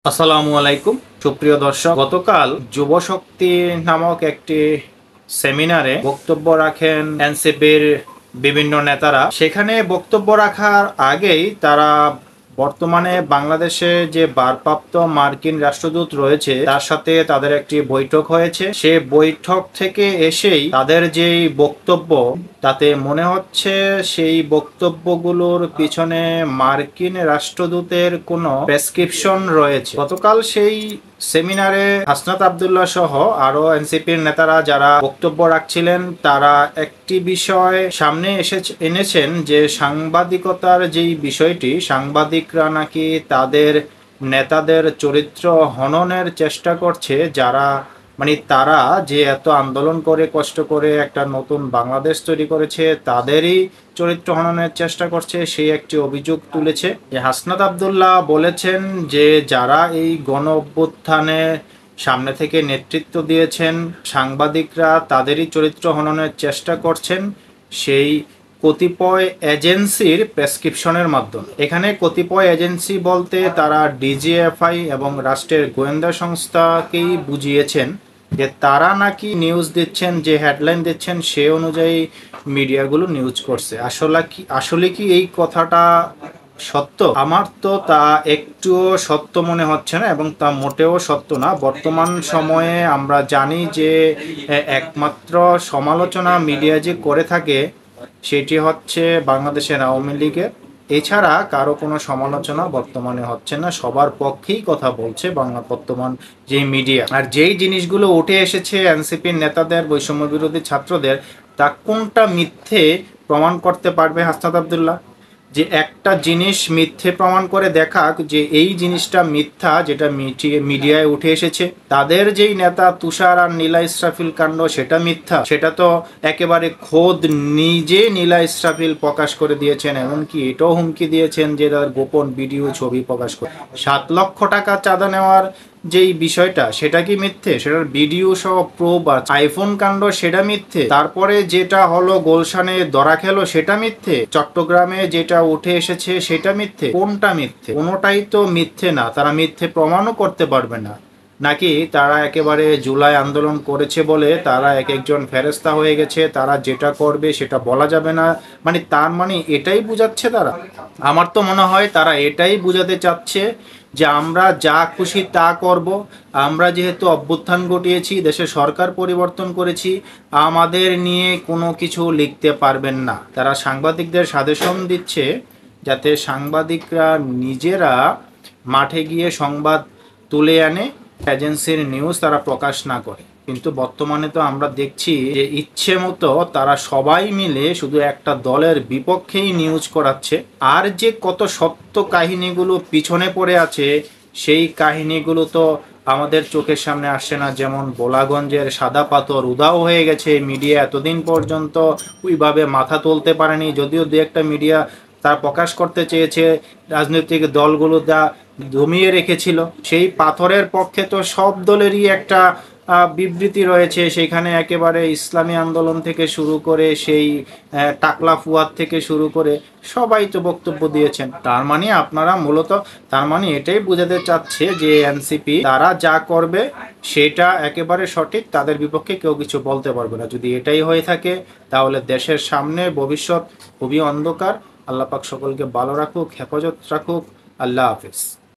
আসসালামু আলাইকুম সুপ্রিয় দর্শক, গতকাল যুব শক্তি নামক একটি সেমিনারে বক্তব্য রাখেন এনসিপির বিভিন্ন নেতারা। সেখানে বক্তব্য রাখার আগেই তারা বর্তমানে বাংলাদেশে যে ভারপ্রাপ্ত মার্কিন রাষ্ট্রদূত রয়েছে তার সাথে তাদের একটি বৈঠক হয়েছে। সে বৈঠক থেকে এসেই তাদের যেই বক্তব্য, তাতে মনে হচ্ছে সেই বক্তব্যগুলোর পিছনে মার্কিন রাষ্ট্রদূতের কোনো প্রেসক্রিপশন রয়েছে। গতকাল সেই সেমিনারে হাসনাত আব্দুল্লাহ সহ আরো এনসিপির নেতারা যারা বক্তব্য রাখছিলেন, তারা একটি বিষয় সামনে এনেছেন যে সাংবাদিকতার যেই বিষয়টি, সাংবাদিকরা নাকি তাদের নেতাদের চরিত্র হননের চেষ্টা করছে। যারা তারা যে এত আন্দোলন করে কষ্ট করে একটা নতুন বাংলাদেশ তৈরি করেছে, তাদেরই চরিত্র হননের চেষ্টা করছে, সেই একটি অভিযোগ তুলেছে। যে হাসনাত আব্দুল্লাহ বলেছেন যে যারা এই গণ অভ্যুত্থানে সামনে থেকে নেতৃত্ব দিয়েছেন, সাংবাদিকরা তাদেরই চরিত্র হননের চেষ্টা করছেন সেই কতিপয় এজেন্সির প্রেসক্রিপশনের মাধ্যমে। এখানে কতিপয় এজেন্সি বলতে তারা ডিজিএফআই এবং রাষ্ট্রের গোয়েন্দা সংস্থাকেই বুঝিয়েছেন যে তারা নাকি নিউজ দিচ্ছেন, যে হেডলাইন দিচ্ছেন সে অনুযায়ী মিডিয়াগুলো নিউজ করছে। আসলে কি এই কথাটা সত্য? আমার তো তা একটুও সত্য মনে হচ্ছে না, এবং তা মোটেও সত্য না। বর্তমান সময়ে আমরা জানি যে একমাত্র সমালোচনা মিডিয়া যে করে থাকে সেটি হচ্ছে বাংলাদেশের আওয়ামী লীগের। এছাড়া কারো কোনো সমালোচনা বর্তমানে হচ্ছে না, সবার পক্ষেই কথা বলছে বর্তমান যে মিডিয়া। আর যেই জিনিসগুলো উঠে এসেছে এনসিপির নেতাদের, বৈষম্য বিরোধী ছাত্রদের, তা কোনটা মিথ্যে প্রমাণ করতে পারবে হাসনাত আব্দুল্লাহ? যে একটা জিনিস মিথ্যে প্রমাণ করে দেখাক যে এই জিনিসটা মিথ্যা, যেটা মিডিয়ায় উঠে এসেছে। তাদের যেই নেতা তুষার আর নীলা ইসরাফিল কাণ্ড, সেটা মিথ্যা, সেটা তো একেবারে খোদ নিজে নীলা ইসরাফিল প্রকাশ করে দিয়েছেন। এমনকি এটাও হুমকি দিয়েছেন যে তাদের গোপন ভিডিও ছবি প্রকাশ করে 7 লক্ষ টাকা চাঁদা নেওয়ার যেই বিষয়টা, সেটা কি মিথ্যে? সেটার ভিডিও সহ প্রুফ আর আইফোন কাণ্ড, সেটা মিথ্যে। তারপরে যেটা হলো গোলশানে ধরা খেলো, সেটা মিথ্যে। চট্টগ্রামে যেটা উঠে এসেছে সেটা মিথ্যে। কোনটা মিথ্যে? কোনোটাই তো মিথ্যে না। তারা মিথ্যে প্রমাণও করতে পারবে না। নাকি তারা একেবারে জুলাই আন্দোলন করেছে বলে তারা এক একজন ফেরেস্তা হয়ে গেছে, তারা যেটা করবে সেটা বলা যাবে না? তার এটাই বুঝাচ্ছে তারা। আমার তো মনে হয় তারা এটাই বুঝাতে চাচ্ছে যে আমরা যা খুশি তা করব। আমরা যেহেতু অভ্যুত্থান ঘটিয়েছি, দেশে সরকার পরিবর্তন করেছি, আমাদের নিয়ে কোনো কিছু লিখতে পারবেন না। তারা সাংবাদিকদের সাজেশন দিচ্ছে যাতে সাংবাদিকরা নিজেরা মাঠে গিয়ে সংবাদ তুলে আনে, এজেন্সির নিউজ তারা প্রকাশ না করে। কিন্তু বর্তমানে তো আমরা দেখছি যে ইচ্ছে মতো তারা সবাই মিলে শুধু একটা দলের বিপক্ষেই নিউজ করাচ্ছে। আর যে কত সত্য কাহিনীগুলো পিছনে পড়ে আছে, সেই কাহিনীগুলো তো আমাদের চোখের সামনে আসছে না। যেমন বোলাগঞ্জের সাদা পাথর উধাও হয়ে গেছে, মিডিয়া এতদিন পর্যন্ত ওইভাবে মাথা তুলতে পারেনি। যদিও দু একটা মিডিয়া তার প্রকাশ করতে চেয়েছে, রাজনৈতিক দলগুলো যা দমিয়ে রেখেছিল। সেই পাথরের পক্ষে তো সব দলেরই একটা বিবৃতি রয়েছে। সেখানে একেবারে ইসলামী আন্দোলন থেকে শুরু করে সেই টাকলা ফুয়াদ থেকে শুরু করে সবাই তো বক্তব্য দিয়েছেন। আপনারা মূলত এটাই বোঝাতে চাচ্ছে যে এনসিপি তারা যা করবে সেটা একেবারে সঠিক, তাদের বিপক্ষে কেউ কিছু বলতে পারবে না। যদি এটাই হয়ে থাকে তাহলে দেশের সামনে ভবিষ্যৎ খুবই অন্ধকার। আল্লাহ পাক সকলকে ভালো রাখুক, হেফাজত রাখুক। আল্লাহ হাফিজ।